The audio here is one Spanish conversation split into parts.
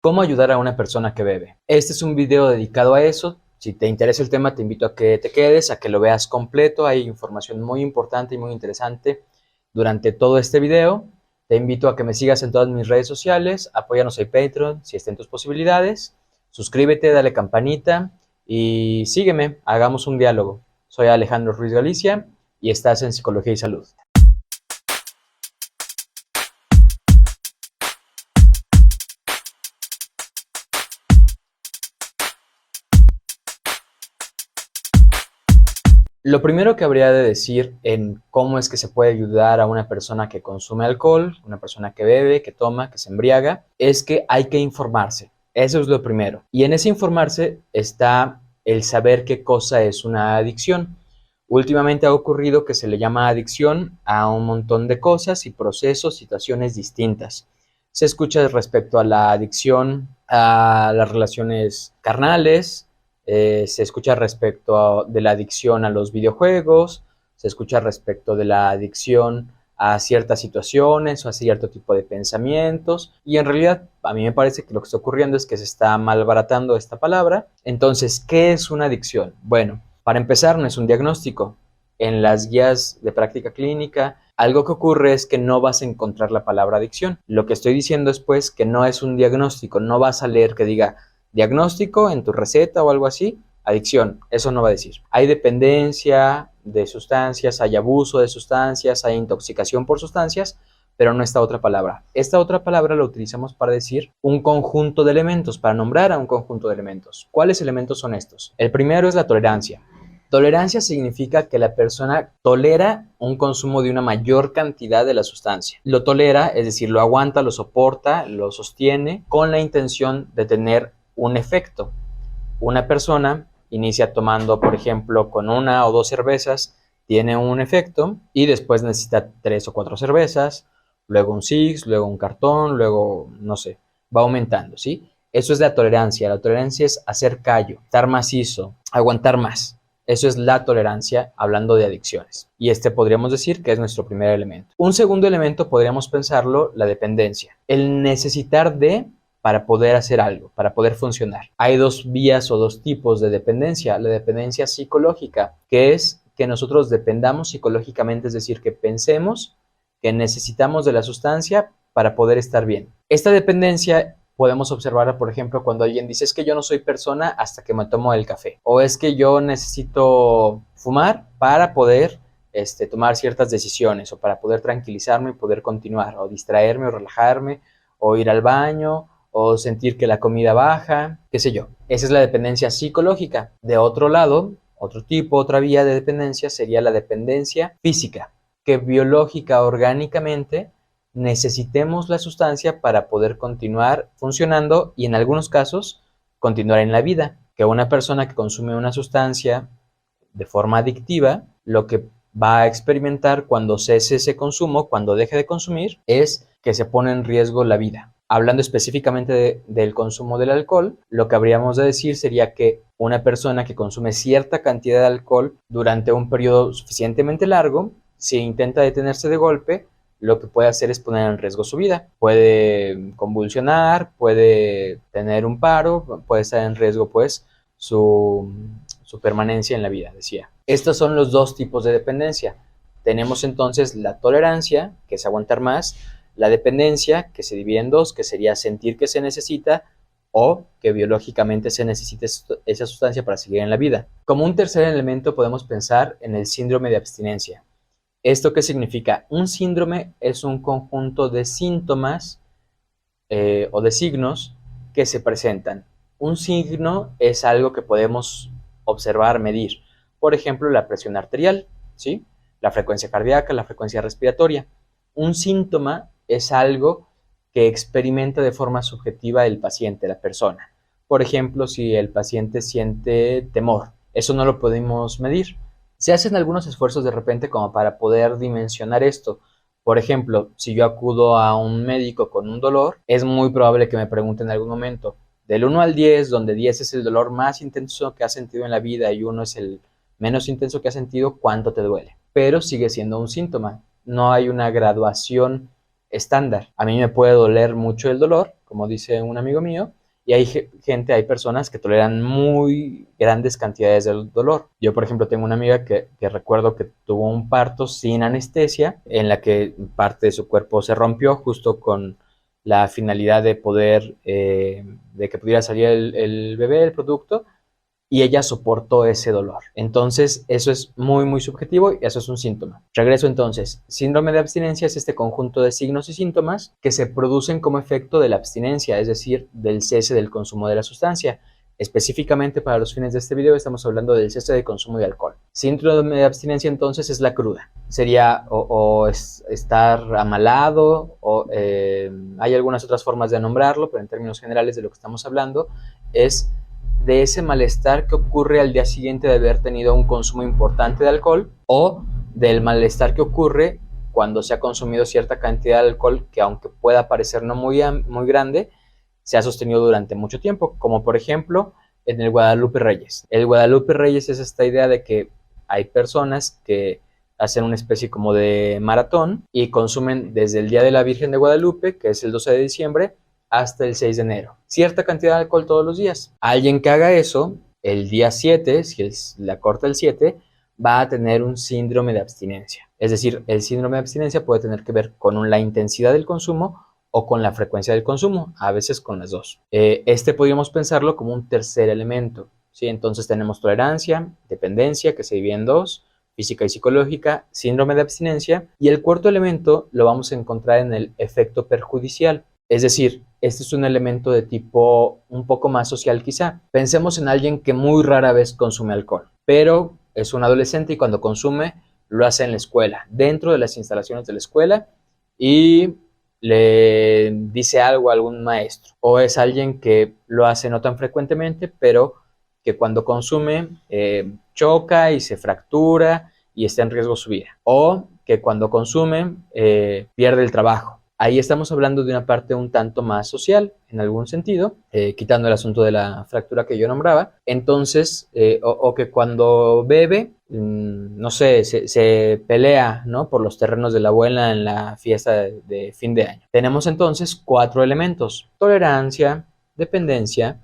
¿Cómo ayudar a una persona que bebe? Este es un video dedicado a eso. Si te interesa el tema, te invito a que te quedes, a que lo veas completo. Hay información muy importante y muy interesante durante todo este video. Te invito a que me sigas en todas mis redes sociales. Apóyanos en Patreon si está en tus posibilidades. Suscríbete, dale campanita y sígueme. Hagamos un diálogo. Soy Alejandro Ruiz Galicia y estás en Psicología y Salud. Lo primero que habría de decir en cómo es que se puede ayudar a una persona que consume alcohol, una persona que bebe, que toma, que se embriaga, es que hay que informarse. Eso es lo primero. Y en ese informarse está el saber qué cosa es una adicción. Últimamente ha ocurrido que se le llama adicción a un montón de cosas y procesos, situaciones distintas. Se escucha respecto a la adicción a las relaciones carnales, se escucha respecto de la adicción a los videojuegos, se escucha respecto de la adicción a ciertas situaciones o a cierto tipo de pensamientos, y en realidad a mí me parece que lo que está ocurriendo es que se está malbaratando esta palabra. Entonces, ¿qué es una adicción? Bueno, para empezar, no es un diagnóstico. En las guías de práctica clínica, algo que ocurre es que no vas a encontrar la palabra adicción. Lo que estoy diciendo es pues que no es un diagnóstico, no vas a leer que diga diagnóstico en tu receta o algo así, adicción, eso no va a decir. Hay dependencia de sustancias, hay abuso de sustancias, hay intoxicación por sustancias, pero no esta otra palabra. Esta otra palabra la utilizamos para decir un conjunto de elementos, para nombrar a un conjunto de elementos. ¿Cuáles elementos son estos? El primero es la tolerancia. Tolerancia significa que la persona tolera un consumo de una mayor cantidad de la sustancia. Lo tolera, es decir, lo aguanta, lo soporta, lo sostiene con la intención de tener un efecto. Una persona inicia tomando, por ejemplo, con 1 o 2 cervezas, tiene un efecto y después necesita 3 o 4 cervezas, luego un six, luego un cartón, luego, no sé, va aumentando, ¿sí? Eso es la tolerancia. La tolerancia es hacer callo, estar macizo, aguantar más. Eso es la tolerancia hablando de adicciones. Y este podríamos decir que es nuestro primer elemento. Un segundo elemento podríamos pensarlo, la dependencia. El necesitar de para poder hacer algo, para poder funcionar. Hay 2 vías o 2 tipos de dependencia. La dependencia psicológica, que es que nosotros dependamos psicológicamente, es decir, que pensemos que necesitamos de la sustancia para poder estar bien. Esta dependencia podemos observarla, por ejemplo, cuando alguien dice es que yo no soy persona hasta que me tomo el café, o es que yo necesito fumar para poder tomar ciertas decisiones, o para poder tranquilizarme y poder continuar, o distraerme o relajarme, o ir al baño, o sentir que la comida baja, qué sé yo. Esa es la dependencia psicológica. De otro lado, otro tipo, otra vía de dependencia sería la dependencia física, que biológica, orgánicamente, necesitemos la sustancia para poder continuar funcionando y en algunos casos continuar en la vida. Que una persona que consume una sustancia de forma adictiva, lo que va a experimentar cuando cese ese consumo, cuando deje de consumir, es que se pone en riesgo la vida. Hablando específicamente del consumo del alcohol, lo que habríamos de decir sería que una persona que consume cierta cantidad de alcohol durante un periodo suficientemente largo, si intenta detenerse de golpe, lo que puede hacer es poner en riesgo su vida. Puede convulsionar, puede tener un paro, puede estar en riesgo pues su permanencia en la vida, decía. Estos son los 2 tipos de dependencia. Tenemos entonces la tolerancia, que es aguantar más, la dependencia, que se divide en 2, que sería sentir que se necesita o que biológicamente se necesita esa sustancia para seguir en la vida. Como un tercer elemento podemos pensar en el síndrome de abstinencia. ¿Esto qué significa? Un síndrome es un conjunto de síntomas o de signos que se presentan. Un signo es algo que podemos observar, medir. Por ejemplo, la presión arterial, ¿sí? La frecuencia cardíaca, la frecuencia respiratoria. Un síntoma es algo que experimenta de forma subjetiva el paciente, la persona. Por ejemplo, si el paciente siente temor, eso no lo podemos medir. Se hacen algunos esfuerzos de repente como para poder dimensionar esto. Por ejemplo, si yo acudo a un médico con un dolor, es muy probable que me pregunte en algún momento, del 1 al 10, donde 10 es el dolor más intenso que has sentido en la vida y 1 es el menos intenso que has sentido, ¿cuánto te duele? Pero sigue siendo un síntoma. No hay una graduación estándar. A mí me puede doler mucho el dolor como dice un amigo mío, y hay personas que toleran muy grandes cantidades de dolor. Yo, por ejemplo, tengo una amiga que recuerdo que tuvo un parto sin anestesia, en la que parte de su cuerpo se rompió justo con la finalidad de poder, de que pudiera salir el bebé, el producto, y ella soportó ese dolor. Entonces, eso es muy, muy subjetivo y eso es un síntoma. Regreso entonces. Síndrome de abstinencia es este conjunto de signos y síntomas que se producen como efecto de la abstinencia, es decir, del cese del consumo de la sustancia. Específicamente para los fines de este video estamos hablando del cese de consumo de alcohol. Síndrome de abstinencia entonces es la cruda. Sería estar amalado o hay algunas otras formas de nombrarlo, pero en términos generales de lo que estamos hablando es de ese malestar que ocurre al día siguiente de haber tenido un consumo importante de alcohol o del malestar que ocurre cuando se ha consumido cierta cantidad de alcohol que aunque pueda parecer no muy grande, se ha sostenido durante mucho tiempo, como por ejemplo en el Guadalupe Reyes. El Guadalupe Reyes es esta idea de que hay personas que hacen una especie como de maratón y consumen desde el Día de la Virgen de Guadalupe, que es el 12 de diciembre, hasta el 6 de enero. Cierta cantidad de alcohol todos los días. Alguien que haga eso, el día 7, si es la corta el 7, va a tener un síndrome de abstinencia. Es decir, el síndrome de abstinencia puede tener que ver con la intensidad del consumo o con la frecuencia del consumo, a veces con las dos. Podríamos pensarlo como un tercer elemento, ¿sí? Entonces tenemos tolerancia, dependencia, que se divide en dos, física y psicológica, síndrome de abstinencia, y el cuarto elemento lo vamos a encontrar en el efecto perjudicial. Es decir, este es un elemento de tipo un poco más social quizá. Pensemos en alguien que muy rara vez consume alcohol, pero es un adolescente y cuando consume lo hace en la escuela, dentro de las instalaciones de la escuela y le dice algo a algún maestro. O es alguien que lo hace no tan frecuentemente, pero que cuando consume choca y se fractura y está en riesgo su vida. O que cuando consume pierde el trabajo. Ahí estamos hablando de una parte un tanto más social, en algún sentido, quitando el asunto de la fractura que yo nombraba. Entonces, o que cuando bebe, no sé, se pelea, ¿no?, por los terrenos de la abuela en la fiesta de fin de año. Tenemos entonces 4 elementos: tolerancia, dependencia,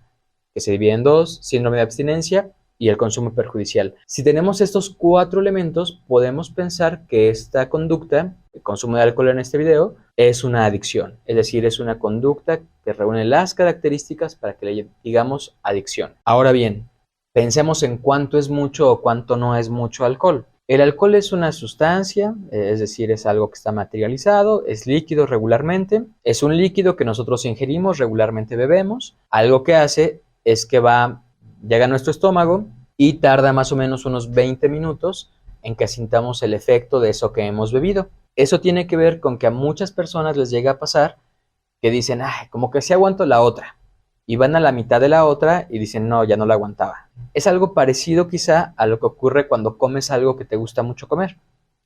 que se divide en dos, síndrome de abstinencia y el consumo perjudicial. Si tenemos estos 4 elementos, podemos pensar que esta conducta, el consumo de alcohol en este video, es una adicción. Es decir, es una conducta que reúne las características para que le digamos adicción. Ahora bien, pensemos en cuánto es mucho o cuánto no es mucho alcohol. El alcohol es una sustancia, es decir, es algo que está materializado, es líquido regularmente, es un líquido que nosotros ingerimos, regularmente bebemos. Algo que hace es que llega a nuestro estómago y tarda más o menos unos 20 minutos en que sintamos el efecto de eso que hemos bebido. Eso tiene que ver con que a muchas personas les llega a pasar que dicen, ay, como que sí aguanto la otra. Y van a la mitad de la otra y dicen, no, ya no la aguantaba. Es algo parecido quizá a lo que ocurre cuando comes algo que te gusta mucho comer.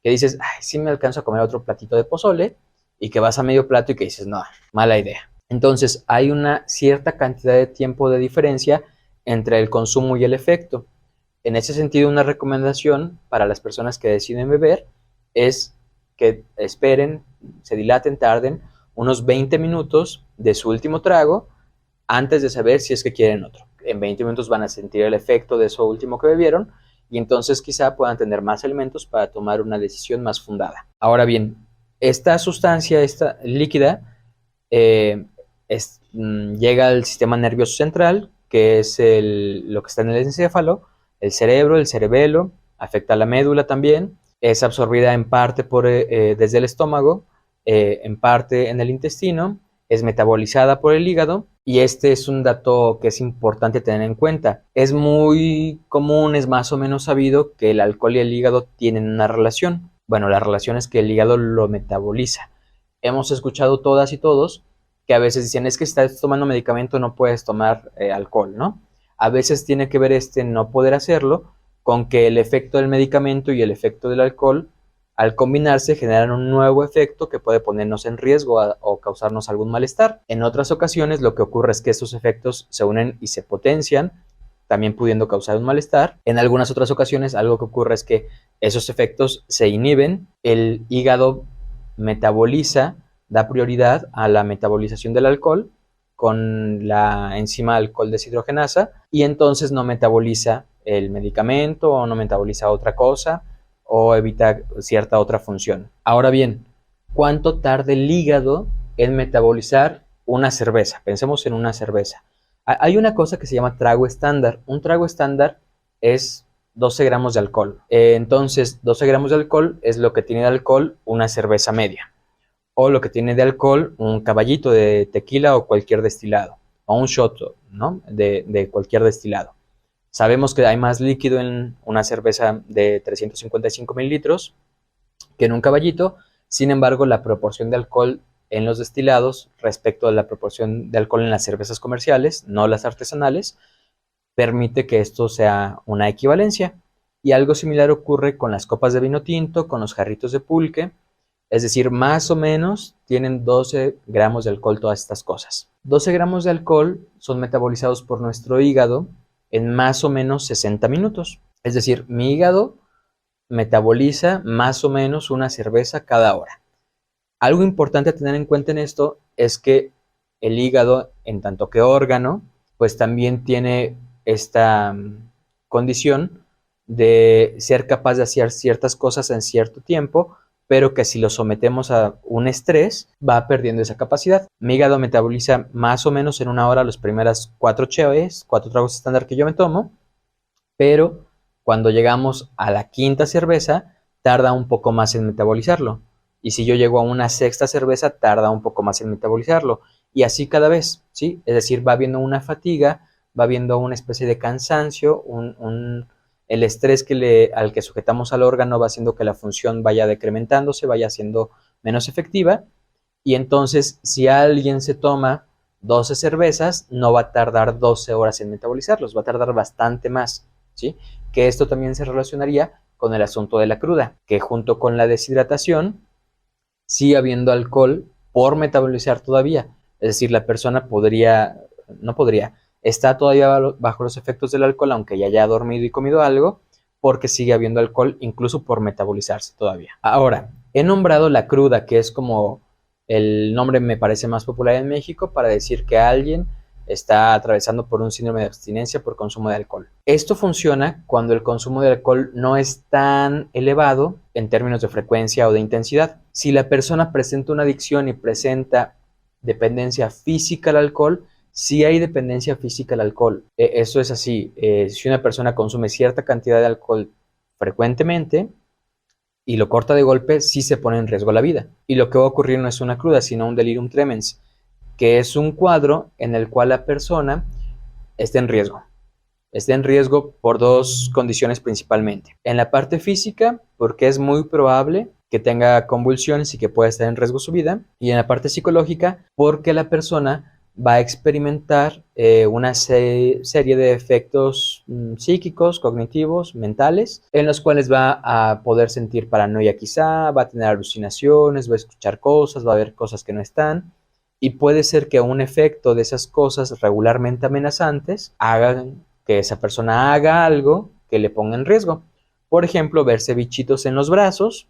Que dices, ay, sí me alcanzo a comer otro platito de pozole, y que vas a medio plato y que dices, no, mala idea. Entonces hay una cierta cantidad de tiempo de diferencia entre el consumo y el efecto. En ese sentido, una recomendación para las personas que deciden beber es que esperen, se dilaten, tarden unos 20 minutos de su último trago antes de saber si es que quieren otro. En 20 minutos van a sentir el efecto de eso último que bebieron y entonces quizá puedan tener más elementos para tomar una decisión más fundada. Ahora bien, esta sustancia, esta líquida, llega al sistema nervioso central, que es lo que está en el encéfalo, el cerebro, el cerebelo, afecta a la médula también, es absorbida en parte desde el estómago, en parte en el intestino, es metabolizada por el hígado, y este es un dato que es importante tener en cuenta. Es muy común, es más o menos sabido que el alcohol y el hígado tienen una relación. Bueno, la relación es que el hígado lo metaboliza. Hemos escuchado todas y todos que a veces dicen, es que si estás tomando medicamento no puedes tomar alcohol, ¿no? A veces tiene que ver no poder hacerlo con que el efecto del medicamento y el efecto del alcohol, al combinarse, generan un nuevo efecto que puede ponernos en riesgo o causarnos algún malestar. En otras ocasiones lo que ocurre es que estos efectos se unen y se potencian, también pudiendo causar un malestar. En algunas otras ocasiones algo que ocurre es que esos efectos se inhiben, el hígado metaboliza, da prioridad a la metabolización del alcohol con la enzima alcohol deshidrogenasa y entonces no metaboliza el medicamento o no metaboliza otra cosa o evita cierta otra función. Ahora bien, ¿cuánto tarda el hígado en metabolizar una cerveza? Pensemos en una cerveza. Hay una cosa que se llama trago estándar. Un trago estándar es 12 gramos de alcohol. Entonces, 12 gramos de alcohol es lo que tiene de alcohol una cerveza media. O lo que tiene de alcohol un caballito de tequila o cualquier destilado. O un shot, ¿no? de cualquier destilado. Sabemos que hay más líquido en una cerveza de 355 mililitros que en un caballito. Sin embargo, la proporción de alcohol en los destilados respecto a la proporción de alcohol en las cervezas comerciales, no las artesanales, permite que esto sea una equivalencia. Y algo similar ocurre con las copas de vino tinto, con los jarritos de pulque. Es decir, más o menos tienen 12 gramos de alcohol todas estas cosas. 12 gramos de alcohol son metabolizados por nuestro hígado en más o menos 60 minutos. Es decir, mi hígado metaboliza más o menos una cerveza cada hora. Algo importante a tener en cuenta en esto es que el hígado, en tanto que órgano, pues también tiene esta condición de ser capaz de hacer ciertas cosas en cierto tiempo, pero que si lo sometemos a un estrés, va perdiendo esa capacidad. Mi hígado metaboliza más o menos en una hora las primeras 4 cheves, 4 tragos estándar que yo me tomo, pero cuando llegamos a la quinta cerveza, tarda un poco más en metabolizarlo. Y si yo llego a una sexta cerveza, tarda un poco más en metabolizarlo. Y así cada vez, ¿sí? Es decir, va habiendo una fatiga, va habiendo una especie de cansancio, el estrés al que sujetamos al órgano va haciendo que la función vaya decrementándose, vaya siendo menos efectiva. Y entonces, si alguien se toma 12 cervezas, no va a tardar 12 horas en metabolizarlos, va a tardar bastante más, ¿sí? Que esto también se relacionaría con el asunto de la cruda, que junto con la deshidratación, sigue habiendo alcohol por metabolizar todavía. Es decir, la persona está todavía bajo los efectos del alcohol, aunque ya haya dormido y comido algo, porque sigue habiendo alcohol incluso por metabolizarse todavía. Ahora, he nombrado la cruda, que es como el nombre me parece más popular en México para decir que alguien está atravesando por un síndrome de abstinencia por consumo de alcohol. Esto funciona cuando el consumo de alcohol no es tan elevado en términos de frecuencia o de intensidad. Si la persona presenta una adicción y presenta dependencia física al alcohol, sí hay dependencia física al alcohol. Eso es así. Si una persona consume cierta cantidad de alcohol frecuentemente y lo corta de golpe, sí se pone en riesgo la vida. Y lo que va a ocurrir no es una cruda, sino un delirium tremens, que es un cuadro en el cual la persona está en riesgo. Está en riesgo por dos condiciones principalmente. En la parte física, porque es muy probable que tenga convulsiones y que pueda estar en riesgo su vida. Y en la parte psicológica, porque la persona va a experimentar una serie de efectos psíquicos, cognitivos, mentales, en los cuales va a poder sentir paranoia quizá, va a tener alucinaciones, va a escuchar cosas, va a ver cosas que no están. Y puede ser que un efecto de esas cosas regularmente amenazantes hagan que esa persona haga algo que le ponga en riesgo. Por ejemplo, verse bichitos en los brazos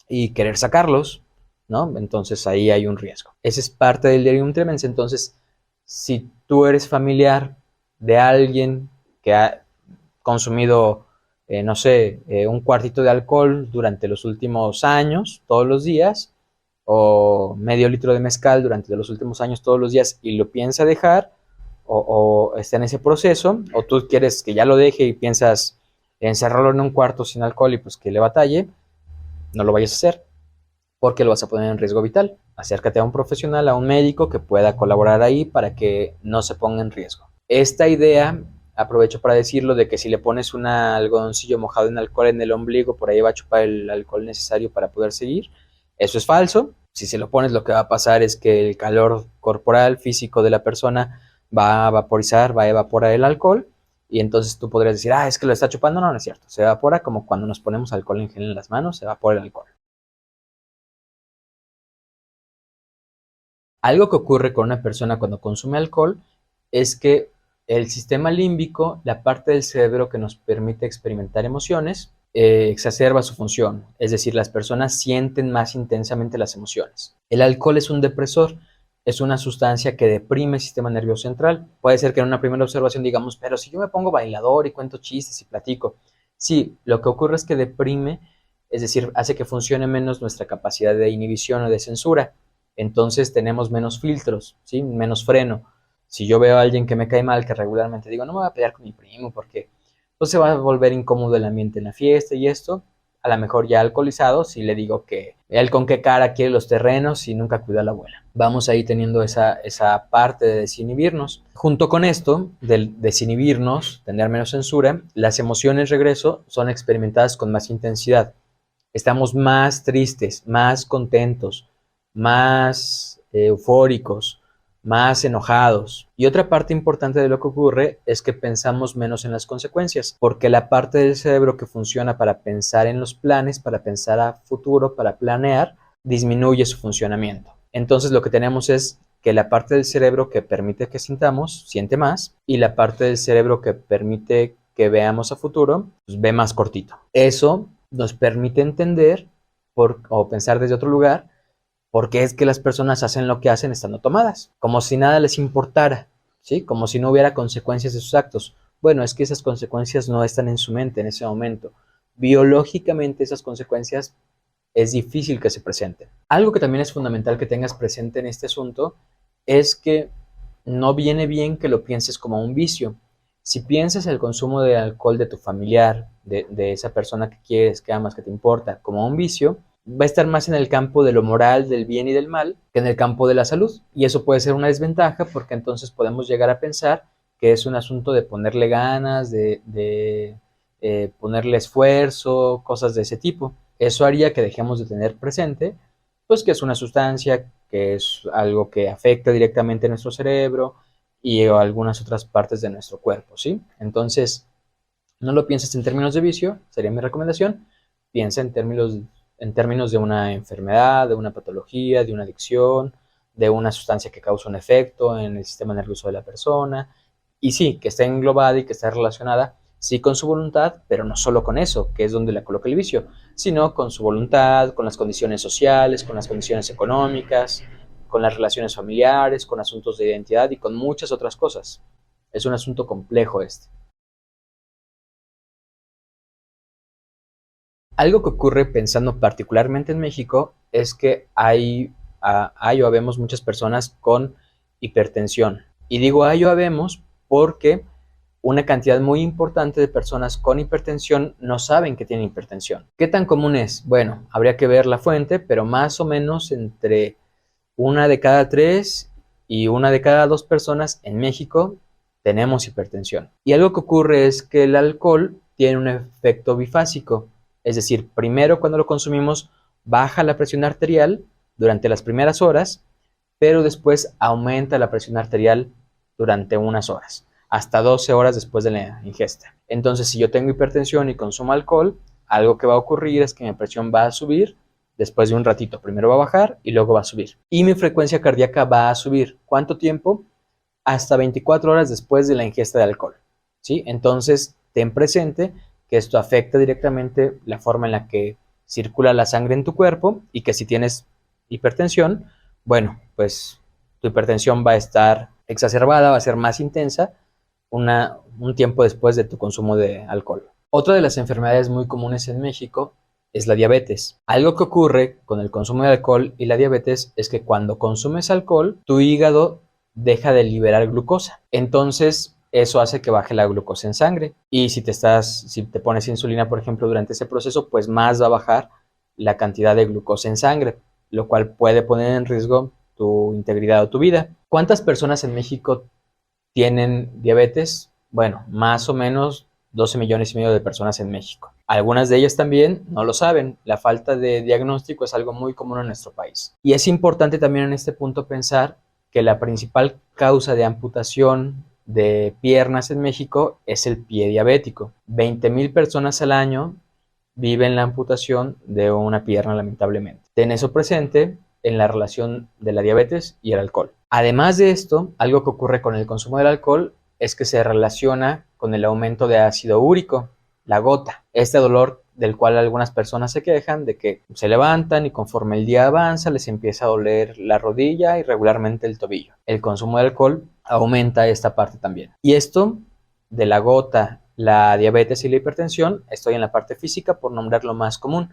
y querer sacarlos, ¿no? Entonces ahí hay un riesgo. Ese es parte del delirium tremens. Entonces, si tú eres familiar de alguien que ha consumido, no sé, un cuartito de alcohol durante los últimos años, todos los días, o medio litro de mezcal durante los últimos años todos los días y lo piensa dejar o está en ese proceso, o tú quieres que ya lo deje y piensas encerrarlo en un cuarto sin alcohol y pues que le batalle, no lo vayas a hacer porque lo vas a poner en riesgo vital. Acércate a un profesional, a un médico que pueda colaborar ahí para que no se ponga en riesgo. Esta idea, aprovecho para decirlo, de que si le pones un algodoncillo mojado en alcohol en el ombligo, por ahí va a chupar el alcohol necesario para poder seguir. Eso es falso. Si se lo pones, lo que va a pasar es que el calor corporal, físico de la persona va a vaporizar, va a evaporar el alcohol y entonces tú podrías decir, es que lo está chupando. No, no es cierto. Se evapora como cuando nos ponemos alcohol en gel en las manos, se evapora el alcohol. Algo que ocurre con una persona cuando consume alcohol es que el sistema límbico, la parte del cerebro que nos permite experimentar emociones, exacerba su función. Es decir, las personas sienten más intensamente las emociones. El alcohol es un depresor. es una sustancia que deprime el sistema nervioso central. Puede ser que en una primera observación digamos, pero si yo me pongo bailador y cuento chistes y platico. Sí, lo que ocurre es que deprime, es decir, hace que funcione menos nuestra capacidad de inhibición o de censura. Entonces tenemos menos filtros, ¿sí? Menos freno. Si yo veo a alguien que me cae mal, que regularmente digo, no me voy a pelear con mi primo porque pues, se va a volver incómodo el ambiente en la fiesta y esto, a lo mejor ya alcoholizado, si le digo que él con qué cara quiere los terrenos y nunca cuida a la abuela. Vamos ahí teniendo esa parte de desinhibirnos. Junto con esto, del desinhibirnos, tener menos censura, las emociones, regreso, son experimentadas con más intensidad. Estamos más tristes, más contentos, más eufóricos, más enojados. Y otra parte importante de lo que ocurre es que pensamos menos en las consecuencias, porque la parte del cerebro que funciona para pensar en los planes, para pensar a futuro, para planear, disminuye su funcionamiento. Entonces lo que tenemos es que la parte del cerebro que permite que sintamos, siente más, y la parte del cerebro que permite que veamos a futuro, pues ve más cortito. Eso nos permite entender o pensar desde otro lugar por qué es que las personas hacen lo que hacen estando tomadas, como si nada les importara, ¿sí? Como si no hubiera consecuencias de sus actos. Bueno, es que esas consecuencias no están en su mente en ese momento. Biológicamente esas consecuencias es difícil que se presenten. Algo que también es fundamental que tengas presente en este asunto es que no viene bien que lo pienses como un vicio. Si piensas el consumo de alcohol de tu familiar, de esa persona que quieres, que amas, que te importa, como un vicio, va a estar más en el campo de lo moral, del bien y del mal, que en el campo de la salud. Y eso puede ser una desventaja porque entonces podemos llegar a pensar que es un asunto de ponerle ganas, de ponerle esfuerzo, cosas de ese tipo. Eso haría que dejemos de tener presente, pues que es una sustancia, que es algo que afecta directamente a nuestro cerebro y a algunas otras partes de nuestro cuerpo, ¿sí? Entonces, no lo pienses en términos de vicio, sería mi recomendación. Piensa en términos de una enfermedad, de una patología, de una adicción, de una sustancia que causa un efecto en el sistema nervioso de la persona. Y sí, que esté englobada y que esté relacionada, sí con su voluntad, pero no solo con eso, que es donde la coloca el vicio, sino con su voluntad, con las condiciones sociales, con las condiciones económicas, con las relaciones familiares, con asuntos de identidad y con muchas otras cosas. Es un asunto complejo este. Algo que ocurre pensando particularmente en México es que hay o habemos muchas personas con hipertensión. Y digo hay o habemos porque una cantidad muy importante de personas con hipertensión no saben que tienen hipertensión. ¿Qué tan común es? Bueno, habría que ver la fuente, pero más o menos entre una de cada tres y una de cada dos personas en México tenemos hipertensión. Y algo que ocurre es que el alcohol tiene un efecto bifásico, es decir, primero cuando lo consumimos baja la presión arterial durante las primeras horas, pero después aumenta la presión arterial durante unas horas, hasta 12 horas después de la ingesta. Entonces, si yo tengo hipertensión y consumo alcohol, algo que va a ocurrir es que mi presión va a subir después de un ratito. Primero va a bajar y luego va a subir. Y mi frecuencia cardíaca va a subir. ¿Cuánto tiempo? Hasta 24 horas después de la ingesta de alcohol, ¿sí? Entonces, ten presente que esto afecta directamente la forma en la que circula la sangre en tu cuerpo y que si tienes hipertensión, bueno, pues tu hipertensión va a estar exacerbada, va a ser más intensa un tiempo después de tu consumo de alcohol. Otra de las enfermedades muy comunes en México es la diabetes. Algo que ocurre con el consumo de alcohol y la diabetes es que cuando consumes alcohol, tu hígado deja de liberar glucosa. Entonces, eso hace que baje la glucosa en sangre. Y si te pones insulina, por ejemplo, durante ese proceso, pues más va a bajar la cantidad de glucosa en sangre, lo cual puede poner en riesgo tu integridad o tu vida. ¿Cuántas personas en México tienen diabetes? Bueno, más o menos 12 millones y medio de personas en México. Algunas de ellas también no lo saben. La falta de diagnóstico es algo muy común en nuestro país. Y es importante también en este punto pensar que la principal causa de amputación de piernas en México es el pie diabético. 20,000 personas al año viven la amputación de una pierna, lamentablemente. Ten eso presente en la relación de la diabetes y el alcohol. Además de esto, algo que ocurre con el consumo del alcohol es que se relaciona con el aumento de ácido úrico, la gota. Este dolor del cual algunas personas se quejan de que se levantan y conforme el día avanza les empieza a doler la rodilla y regularmente el tobillo. El consumo de alcohol aumenta esta parte también. Y esto de la gota, la diabetes y la hipertensión, estoy en la parte física por nombrar lo más común.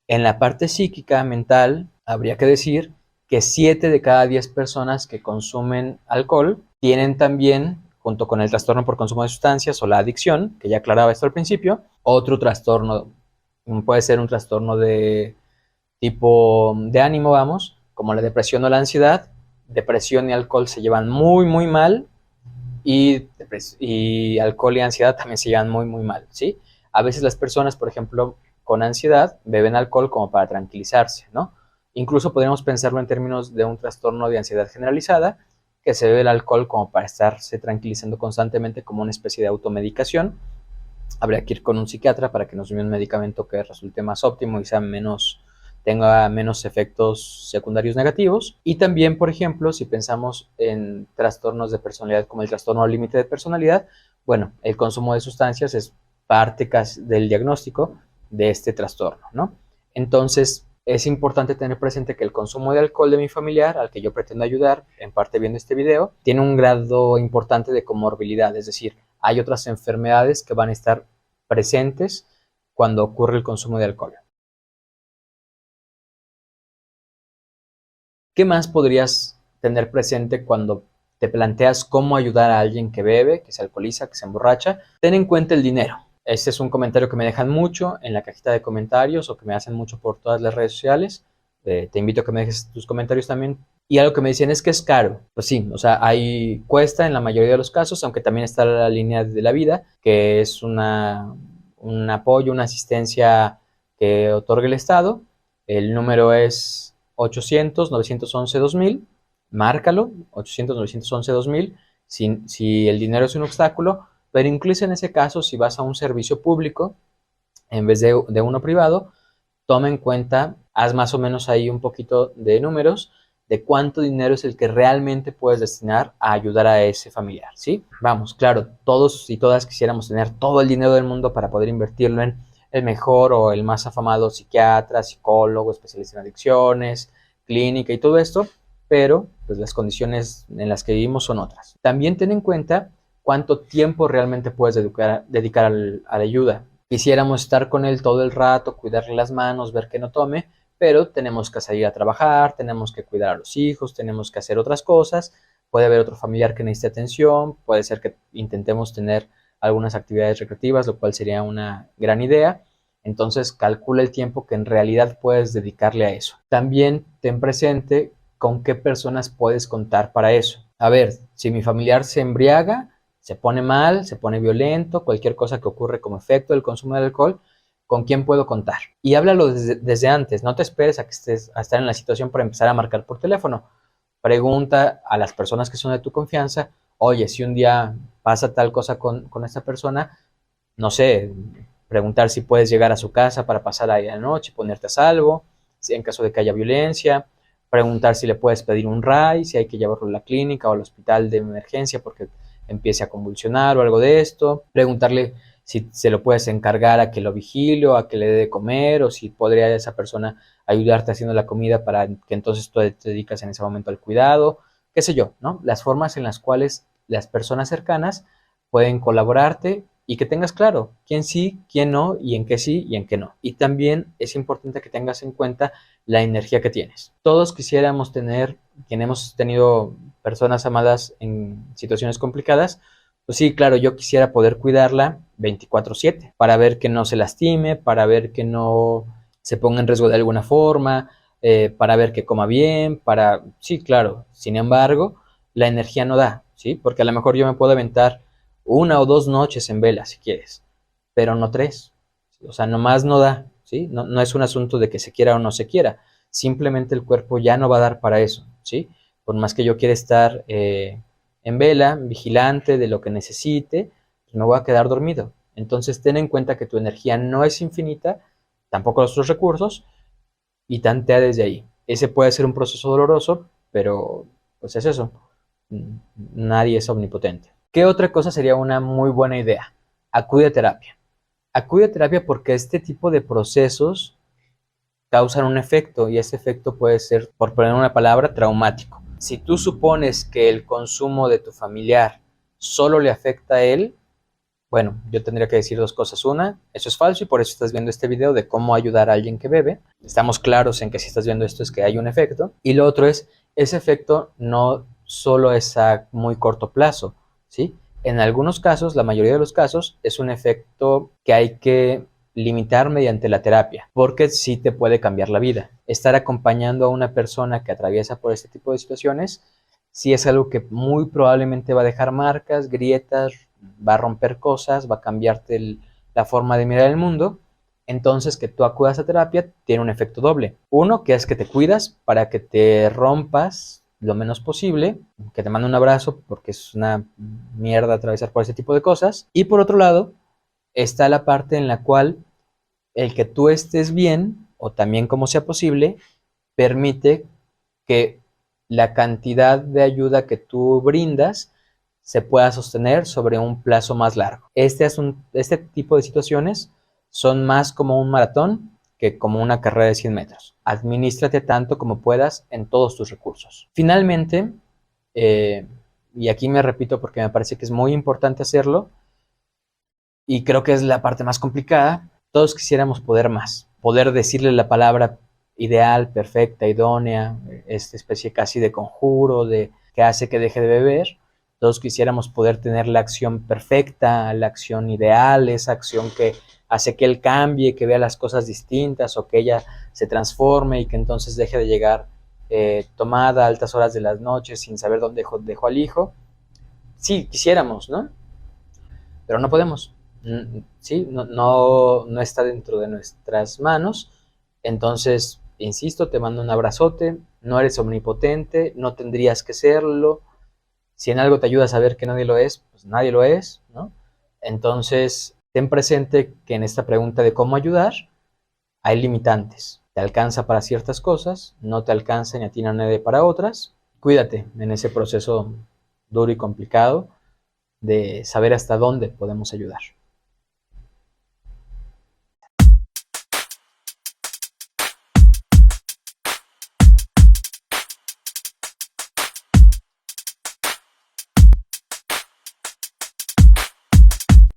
En la parte psíquica, mental, habría que decir que 7 de cada 10 personas que consumen alcohol tienen también, junto con el trastorno por consumo de sustancias o la adicción, que ya aclaraba esto al principio, otro trastorno, puede ser un trastorno de tipo de ánimo, vamos, como la depresión o la ansiedad. Depresión y alcohol se llevan muy, muy mal y alcohol y ansiedad también se llevan muy, muy mal, ¿sí? A veces las personas, por ejemplo, con ansiedad, beben alcohol como para tranquilizarse, ¿no? Incluso podríamos pensarlo en términos de un trastorno de ansiedad generalizada, que se bebe el alcohol como para estarse tranquilizando constantemente como una especie de automedicación. Habría que ir con un psiquiatra para que nos dé un medicamento que resulte más óptimo y tenga menos efectos secundarios negativos. Y también, por ejemplo, si pensamos en trastornos de personalidad como el trastorno límite de personalidad, bueno, el consumo de sustancias es parte del diagnóstico de este trastorno, ¿no? Entonces, es importante tener presente que el consumo de alcohol de mi familiar, al que yo pretendo ayudar, en parte viendo este video, tiene un grado importante de comorbilidad, es decir, hay otras enfermedades que van a estar presentes cuando ocurre el consumo de alcohol. ¿Qué más podrías tener presente cuando te planteas cómo ayudar a alguien que bebe, que se alcoholiza, que se emborracha? Ten en cuenta el dinero. Este es un comentario que me dejan mucho en la cajita de comentarios o que me hacen mucho por todas las redes sociales. Te invito a que me dejes tus comentarios también. Y algo que me dicen es que es caro. Pues sí, o sea, ahí cuesta en la mayoría de los casos, aunque también está la línea de la vida, que es un apoyo, una asistencia que otorga el Estado. El número es 800-911-2000. Márcalo, 800-911-2000. Si el dinero es un obstáculo, pero incluso en ese caso, si vas a un servicio público en vez de uno privado, toma en cuenta, haz más o menos ahí un poquito de números de cuánto dinero es el que realmente puedes destinar a ayudar a ese familiar, ¿sí? Vamos, claro, todos y todas quisiéramos tener todo el dinero del mundo para poder invertirlo en el mejor o el más afamado psiquiatra, psicólogo, especialista en adicciones, clínica y todo esto, pero pues las condiciones en las que vivimos son otras. También ten en cuenta cuánto tiempo realmente puedes dedicar a la ayuda. Quisiéramos estar con él todo el rato, cuidarle las manos, ver que no tome, pero tenemos que salir a trabajar, tenemos que cuidar a los hijos, tenemos que hacer otras cosas, puede haber otro familiar que necesite atención, puede ser que intentemos tener algunas actividades recreativas, lo cual sería una gran idea. Entonces calcula el tiempo que en realidad puedes dedicarle a eso. También ten presente con qué personas puedes contar para eso. A ver, si mi familiar se embriaga, se pone mal, se pone violento, cualquier cosa que ocurre como efecto del consumo del alcohol, ¿con quién puedo contar? Y háblalo desde antes, no te esperes a estar en la situación para empezar a marcar por teléfono. Pregunta a las personas que son de tu confianza, oye, si un día pasa tal cosa con esta persona, no sé, preguntar si puedes llegar a su casa para pasar ahí la noche, ponerte a salvo, si en caso de que haya violencia, preguntar si le puedes pedir un RAI, si hay que llevarlo a la clínica o al hospital de emergencia porque empiece a convulsionar o algo de esto, preguntarle si se lo puedes encargar a que lo vigile o a que le dé de comer o si podría esa persona ayudarte haciendo la comida para que entonces tú te dedicas en ese momento al cuidado, qué sé yo, ¿no? Las formas en las cuales las personas cercanas pueden colaborarte y que tengas claro quién sí, quién no y en qué sí y en qué no. Y también es importante que tengas en cuenta la energía que tienes. Todos quisiéramos tener, quien hemos tenido personas amadas en situaciones complicadas, pues sí, claro, yo quisiera poder cuidarla 24/7 para ver que no se lastime, para ver que no se ponga en riesgo de alguna forma, para ver que coma bien, sí, claro, sin embargo, la energía no da, ¿sí? Porque a lo mejor yo me puedo aventar 1 o 2 noches en vela si quieres, pero no 3. O sea, nomás no da, ¿sí? No es un asunto de que se quiera o no se quiera. Simplemente el cuerpo ya no va a dar para eso, ¿sí? Por más que yo quiera estar en vela, vigilante de lo que necesite, pues me voy a quedar dormido. Entonces ten en cuenta que tu energía no es infinita, tampoco los otros recursos, y tantea desde ahí. Ese puede ser un proceso doloroso, pero pues es eso. Nadie es omnipotente. ¿Qué otra cosa sería una muy buena idea? Acude a terapia. Acude a terapia porque este tipo de procesos causan un efecto y ese efecto puede ser, por poner una palabra, traumático. Si tú supones que el consumo de tu familiar solo le afecta a él, bueno, yo tendría que decir dos cosas. Una, eso es falso y por eso estás viendo este video de cómo ayudar a alguien que bebe. Estamos claros en que si estás viendo esto es que hay un efecto. Y lo otro es, ese efecto no solo es a muy corto plazo, ¿sí? En algunos casos, la mayoría de los casos, es un efecto que hay que limitar mediante la terapia, porque sí te puede cambiar la vida. Estar acompañando a una persona que atraviesa por este tipo de situaciones, sí es algo que muy probablemente va a dejar marcas, grietas, va a romper cosas, va a cambiarte la forma de mirar el mundo. Entonces, que tú acudas a terapia tiene un efecto doble. Uno, que es que te cuidas para que te rompas lo menos posible, que te mande un abrazo porque es una mierda atravesar por ese tipo de cosas. Y por otro lado, está la parte en la cual el que tú estés bien, o también como sea posible, permite que la cantidad de ayuda que tú brindas se pueda sostener sobre un plazo más largo. Este tipo de situaciones son más como un maratón que como una carrera de 100 metros. Adminístrate tanto como puedas en todos tus recursos. Finalmente, y aquí me repito porque me parece que es muy importante hacerlo, y creo que es la parte más complicada, todos quisiéramos poder más, poder decirle la palabra ideal, perfecta, idónea, esta especie casi de conjuro de que hace que deje de beber. Todos quisiéramos poder tener la acción perfecta, la acción ideal, esa acción que hace que él cambie, que vea las cosas distintas o que ella se transforme y que entonces deje de llegar tomada a altas horas de las noches sin saber dónde dejó al hijo. Sí, quisiéramos, ¿no? Pero no podemos. Sí, no está dentro de nuestras manos. Entonces, insisto, te mando un abrazote. No eres omnipotente, no tendrías que serlo. Si en algo te ayuda a saber que nadie lo es, pues nadie lo es, ¿no? Entonces, ten presente que en esta pregunta de cómo ayudar hay limitantes. Te alcanza para ciertas cosas, no te alcanza ni a ti ni a nadie para otras. Cuídate en ese proceso duro y complicado de saber hasta dónde podemos ayudar.